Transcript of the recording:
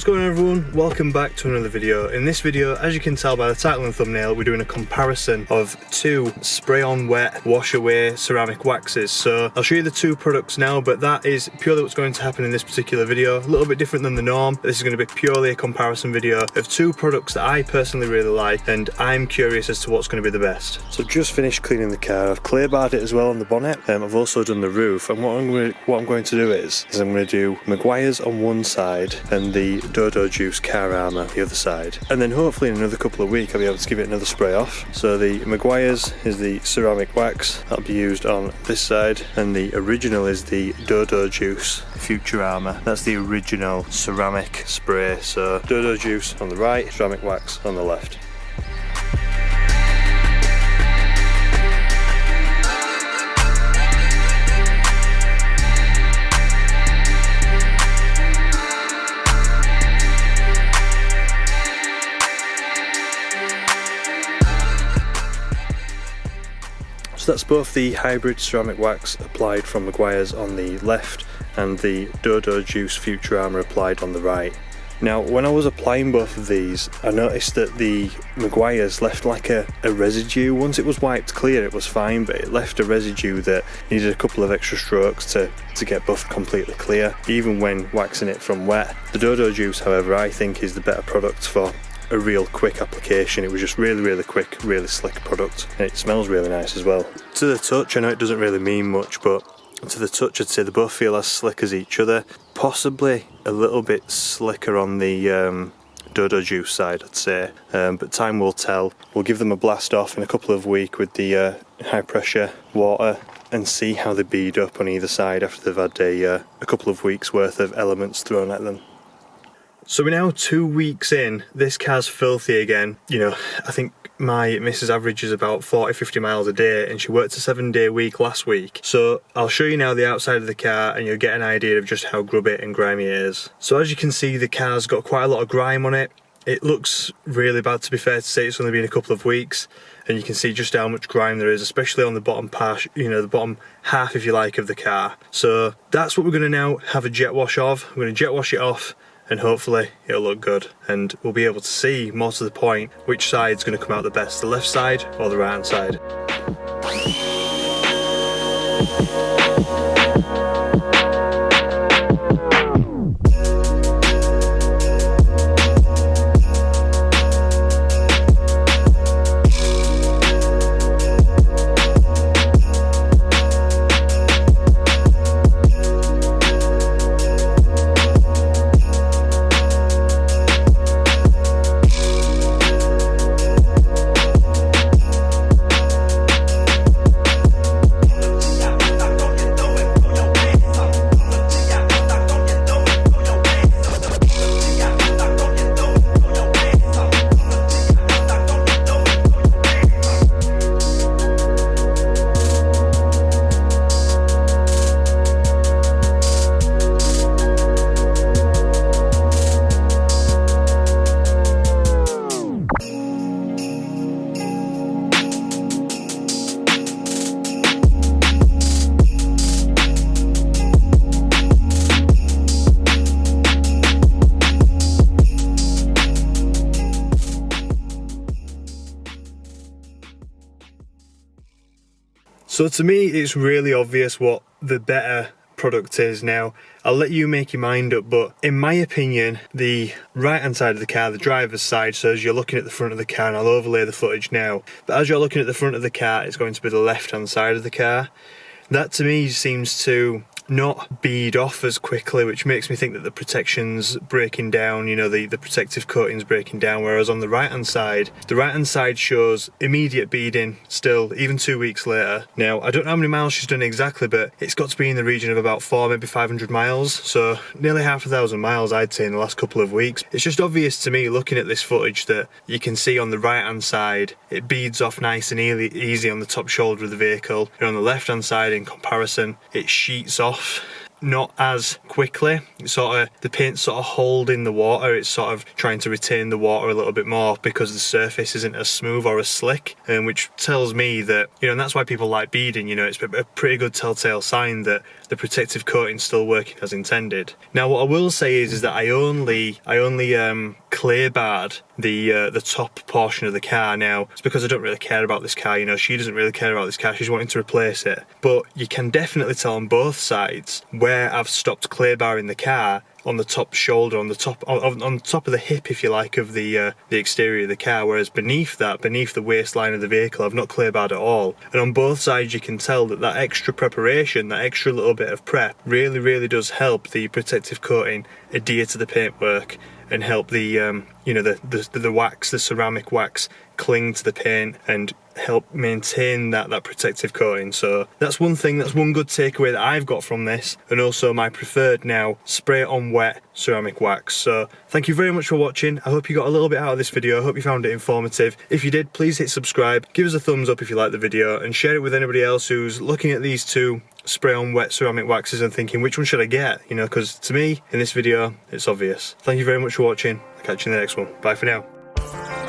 going on, everyone? Welcome back to another video. In this video, as you can tell by the title and thumbnail, we're doing a comparison of two spray-on wet wash away ceramic waxes. So I'll show you the two products now, but that is purely what's going to happen in this particular video. A little bit different than the norm. This is going to be purely a comparison video of two products that I personally really like, and I'm curious as to what's going to be the best. So I've just finished cleaning the car. I've clear barred it as well on the bonnet. I've also done the roof, and what I'm going to do is I'm going to do Meguiars on one side and the Dodo Juice car Armour the other side, and then hopefully in another couple of weeks I'll be able to give it another spray off. So the Meguiars is the ceramic wax that'll be used on this side, and the original is the Dodo Juice Future Armour. That's the original ceramic spray. So Dodo Juice on the right, ceramic wax on the left. So that's both the hybrid ceramic wax applied from Meguiars on the left and the Dodo Juice Future Armour applied on the right. Now, when I was applying both of these, I noticed that the Meguiars left like a residue. Once it was wiped clear, it was fine, but it left a residue that needed a couple of extra strokes to get buffed completely clear, even when waxing it from wet. The Dodo Juice, however, I think is the better product for a real quick application. It was just really quick, really slick product, and it smells really nice as well. To the touch, I know it doesn't really mean much, but to the touch I'd say they both feel as slick as each other. Possibly a little bit slicker on the Dodo Juice side, I'd say, but time will tell. We'll give them a blast off in a couple of weeks with the high pressure water and see how they bead up on either side after they've had a couple of weeks worth of elements thrown at them. So we're now 2 weeks in. This car's filthy again. You know, I think my missus averages about 40-50 miles a day, and she worked a 7-day week last week. So I'll show you now the outside of the car and you'll get an idea of just how grubby and grimy it is. So as you can see, the car's got quite a lot of grime on it. It looks really bad, to be fair to say. It's only been a couple of weeks, and you can see just how much grime there is, especially on the bottom part, you know, the bottom half, if you like, of the car. So that's what we're going to now have a jet wash of. We're going to jet wash it off, and hopefully it'll look good, and we'll be able to see, more to the point, which side's going to come out the best, the left side or the right hand side. So to me, it's really obvious what the better product is. Now, I'll let you make your mind up, but in my opinion, the right hand side of the car, the driver's side, so as you're looking at the front of the car, and I'll overlay the footage now, but as you're looking at the front of the car, it's going to be the left hand side of the car. That to me seems to not bead off as quickly, which makes me think that the protection's breaking down, you know, the protective coating's breaking down, whereas on the right hand side shows immediate beading still, even 2 weeks later. Now, I don't know how many miles she's done exactly, but it's got to be in the region of about 400, maybe 500 miles, so nearly 1,000 miles I'd say in the last couple of weeks. It's just obvious to me looking at this footage that you can see on the right hand side it beads off nice and easy on the top shoulder of the vehicle, and on the left hand side in comparison it sheets off not as quickly. It's sort of, the paint's sort of holding the water, it's sort of trying to retain the water a little bit more because the surface isn't as smooth or as slick, which tells me that, you know, and that's why people like beading, you know, it's a pretty good telltale sign that the protective coating's still working as intended. Now what I will say is that I only clear barred the top portion of the car. Now it's because I don't really care about this car, you know, she doesn't really care about this car, she's wanting to replace it, but you can definitely tell on both sides where I've stopped clear barring the car, on the top shoulder, on top of the hip, if you like, of the exterior of the car, whereas beneath that, beneath the waistline of the vehicle, I've not clear barred at all. And on both sides you can tell that that extra preparation, that extra little bit of prep really does help the protective coating adhere to the paintwork and help the you know, the wax, the ceramic wax, cling to the paint and help maintain that protective coating. So that's one thing, that's one good takeaway that I've got from this, and also my preferred now, spray it on wet ceramic wax. So thank you very much for watching. I hope you got a little bit out of this video. I hope you found it informative. If you did, please hit subscribe, give us a thumbs up if you like the video, and share it with anybody else who's looking at these two spray on wet ceramic waxes and thinking, which one should I get? You know, because to me, in this video, it's obvious. Thank you very much for watching. I'll catch you in the next one. Bye for now.